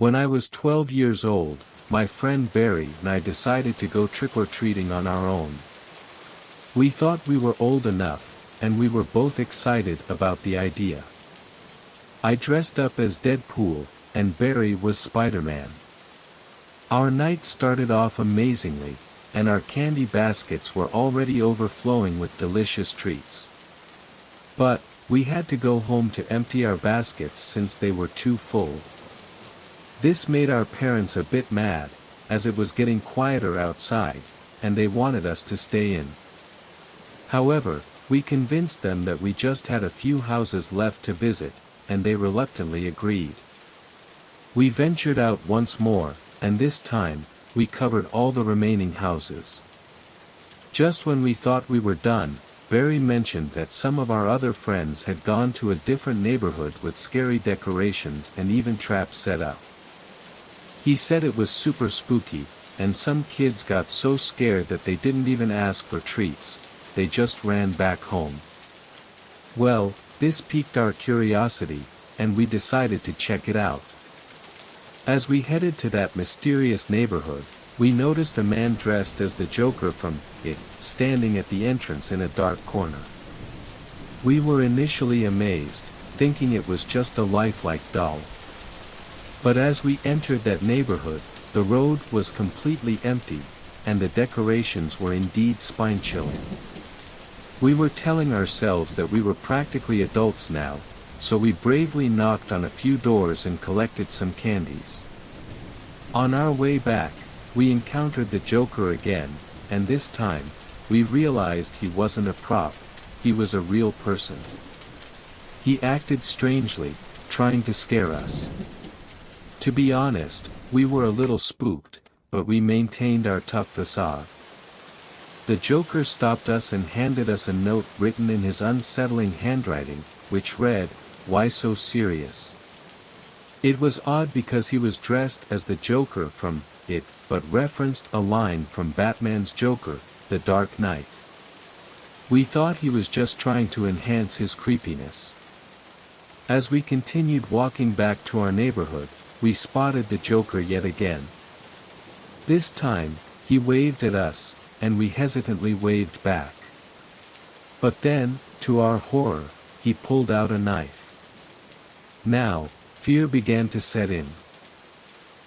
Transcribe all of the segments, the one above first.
When I was 12 years old, my friend Barry and I decided to go trick-or-treating on our own. We thought we were old enough, and we were both excited about the idea. I dressed up as Deadpool, and Barry was Spider-Man. Our night started off amazingly, and our candy baskets were already overflowing with delicious treats. But, we had to go home to empty our baskets since they were too full. This made our parents a bit mad, as it was getting quieter outside, and they wanted us to stay in. However, we convinced them that we just had a few houses left to visit, and they reluctantly agreed. We ventured out once more, and this time, we covered all the remaining houses. Just when we thought we were done, Barry mentioned that some of our other friends had gone to a different neighborhood with scary decorations and even traps set up. He said it was super spooky, and some kids got so scared that they didn't even ask for treats, they just ran back home. Well, this piqued our curiosity, and we decided to check it out. As we headed to that mysterious neighborhood, we noticed a man dressed as the Joker from It, standing at the entrance in a dark corner. We were initially amazed, thinking it was just a lifelike doll. But as we entered that neighborhood, the road was completely empty, and the decorations were indeed spine-chilling. We were telling ourselves that we were practically adults now, so we bravely knocked on a few doors and collected some candies. On our way back, we encountered the Joker again, and this time, we realized he wasn't a prop, he was a real person. He acted strangely, trying to scare us. To be honest, we were a little spooked, but we maintained our tough facade. The Joker stopped us and handed us a note written in his unsettling handwriting, which read, "Why so serious?" It was odd because he was dressed as the Joker from It, but referenced a line from Batman's Joker, The Dark Knight. We thought he was just trying to enhance his creepiness. As we continued walking back to our neighborhood, we spotted the Joker yet again. This time, he waved at us, and we hesitantly waved back. But then, to our horror, he pulled out a knife. Now, fear began to set in.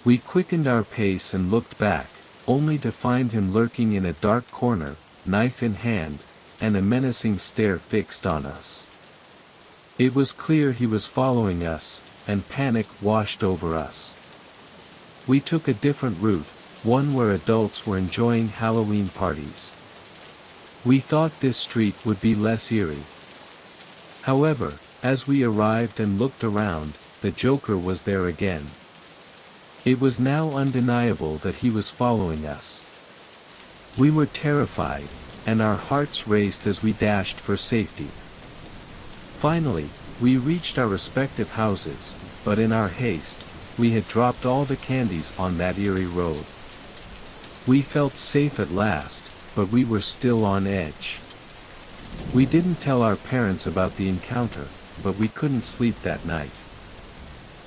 We quickened our pace and looked back, only to find him lurking in a dark corner, knife in hand, and a menacing stare fixed on us. It was clear he was following us, and panic washed over us. We took a different route, one where adults were enjoying Halloween parties. We thought this street would be less eerie. However, as we arrived and looked around, the Joker was there again. It was now undeniable that he was following us. We were terrified, and our hearts raced as we dashed for safety. Finally, we reached our respective houses, but in our haste, we had dropped all the candies on that eerie road. We felt safe at last, but we were still on edge. We didn't tell our parents about the encounter, but we couldn't sleep that night.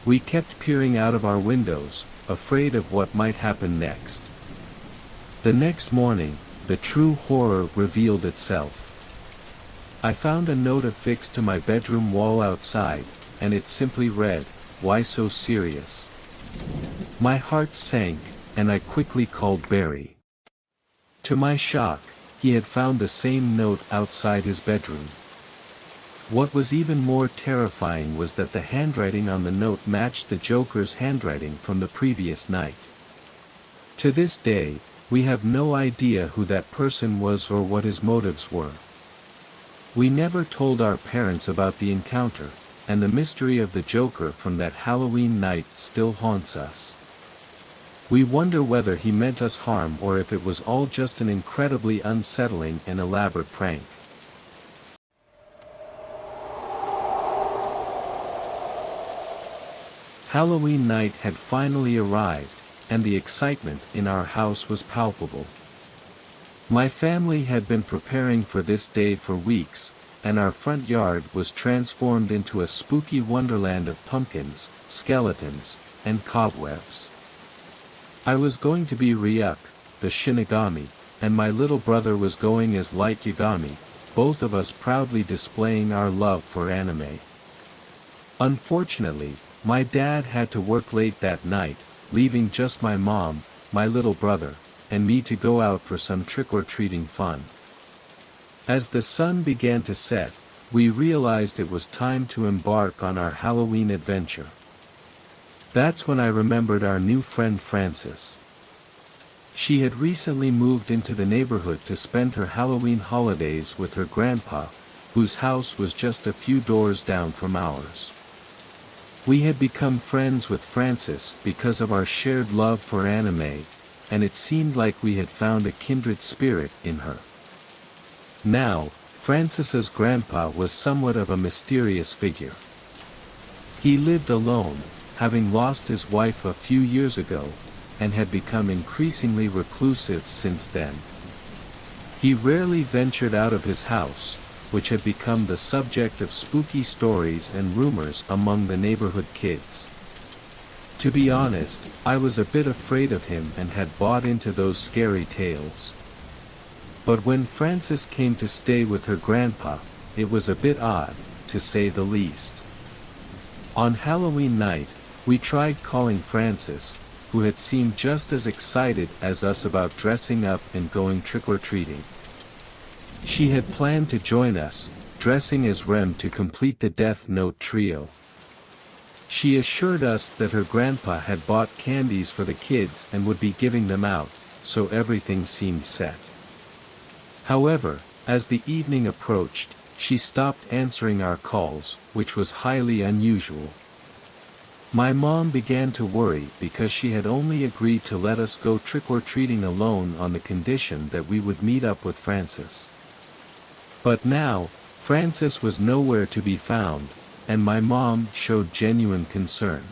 We kept peering out of our windows, afraid of what might happen next. The next morning, the true horror revealed itself. I found a note affixed to my bedroom wall outside, and it simply read, "Why so serious?" My heart sank, and I quickly called Barry. To my shock, he had found the same note outside his bedroom. What was even more terrifying was that the handwriting on the note matched the Joker's handwriting from the previous night. To this day, we have no idea who that person was or what his motives were. We never told our parents about the encounter, and the mystery of the Joker from that Halloween night still haunts us. We wonder whether he meant us harm or if it was all just an incredibly unsettling and elaborate prank. Halloween night had finally arrived, and the excitement in our house was palpable. My family had been preparing for this day for weeks, and our front yard was transformed into a spooky wonderland of pumpkins, skeletons, and cobwebs. I was going to be Ryuk, the Shinigami, and my little brother was going as Light Yagami, both of us proudly displaying our love for anime. Unfortunately, my dad had to work late that night, leaving just my mom, my little brother, and me to go out for some trick-or-treating fun. As the sun began to set, we realized it was time to embark on our Halloween adventure. That's when I remembered our new friend Frances. She had recently moved into the neighborhood to spend her Halloween holidays with her grandpa, whose house was just a few doors down from ours. We had become friends with Frances because of our shared love for anime, and it seemed like we had found a kindred spirit in her. Now, Frances's grandpa was somewhat of a mysterious figure. He lived alone, having lost his wife a few years ago, and had become increasingly reclusive since then. He rarely ventured out of his house, which had become the subject of spooky stories and rumors among the neighborhood kids. To be honest, I was a bit afraid of him and had bought into those scary tales. But when Frances came to stay with her grandpa, it was a bit odd, to say the least. On Halloween night, we tried calling Frances, who had seemed just as excited as us about dressing up and going trick-or-treating. She had planned to join us, dressing as Rem to complete the Death Note trio. She assured us that her grandpa had bought candies for the kids and would be giving them out, so everything seemed set. However, as the evening approached, she stopped answering our calls, which was highly unusual. My mom began to worry because she had only agreed to let us go trick-or-treating alone on the condition that we would meet up with Frances. But now, Frances was nowhere to be found, and my mom showed genuine concern.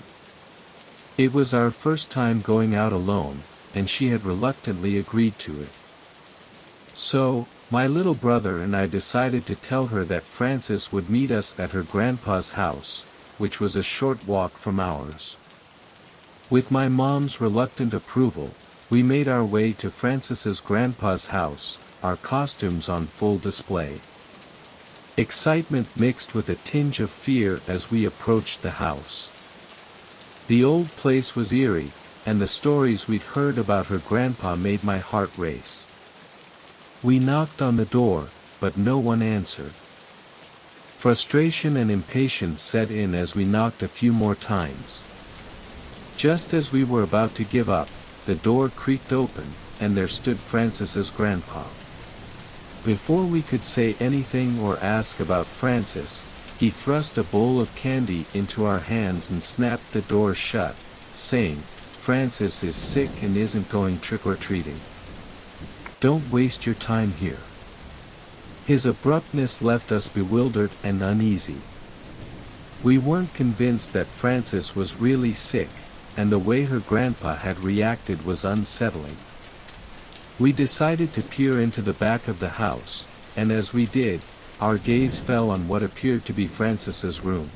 It was our first time going out alone, and she had reluctantly agreed to it. So, my little brother and I decided to tell her that Frances would meet us at her grandpa's house, which was a short walk from ours. With my mom's reluctant approval, we made our way to Frances's grandpa's house, our costumes on full display. Excitement mixed with a tinge of fear as we approached the house. The old place was eerie, and the stories we'd heard about her grandpa made my heart race. We knocked on the door, but no one answered. Frustration and impatience set in as we knocked a few more times. Just as we were about to give up, the door creaked open, and there stood Frances's grandpa. Before we could say anything or ask about Frances, he thrust a bowl of candy into our hands and snapped the door shut, saying, "Frances is sick and isn't going trick-or-treating. Don't waste your time here." His abruptness left us bewildered and uneasy. We weren't convinced that Frances was really sick, and the way her grandpa had reacted was unsettling. We decided to peer into the back of the house, and as we did, our gaze fell on what appeared to be Frances's room.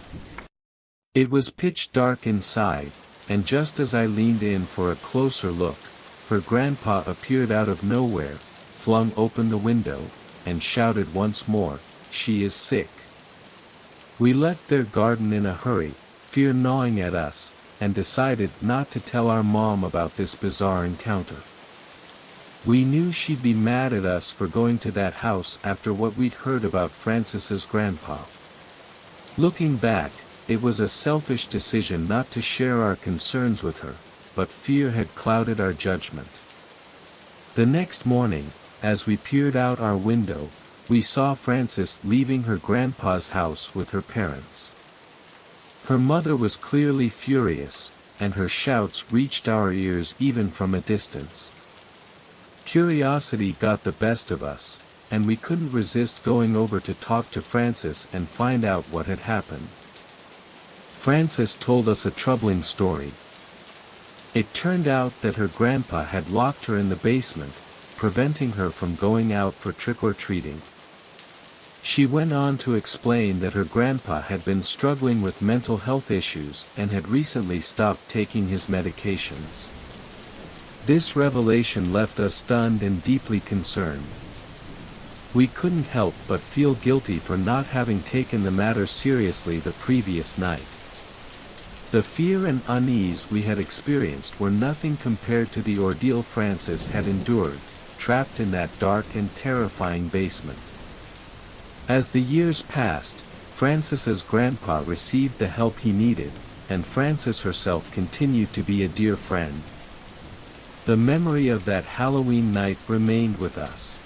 It was pitch dark inside, and just as I leaned in for a closer look, her grandpa appeared out of nowhere, flung open the window, and shouted once more, "She is sick." We left their garden in a hurry, fear gnawing at us, and decided not to tell our mom about this bizarre encounter. We knew she'd be mad at us for going to that house after what we'd heard about Frances's grandpa. Looking back, it was a selfish decision not to share our concerns with her, but fear had clouded our judgment. The next morning, as we peered out our window, we saw Frances leaving her grandpa's house with her parents. Her mother was clearly furious, and her shouts reached our ears even from a distance. Curiosity got the best of us, and we couldn't resist going over to talk to Frances and find out what had happened. Frances told us a troubling story. It turned out that her grandpa had locked her in the basement, preventing her from going out for trick-or-treating. She went on to explain that her grandpa had been struggling with mental health issues and had recently stopped taking his medications. This revelation left us stunned and deeply concerned. We couldn't help but feel guilty for not having taken the matter seriously the previous night. The fear and unease we had experienced were nothing compared to the ordeal Francis had endured, trapped in that dark and terrifying basement. As the years passed, Francis's grandpa received the help he needed, and Francis herself continued to be a dear friend. The memory of that Halloween night remained with us.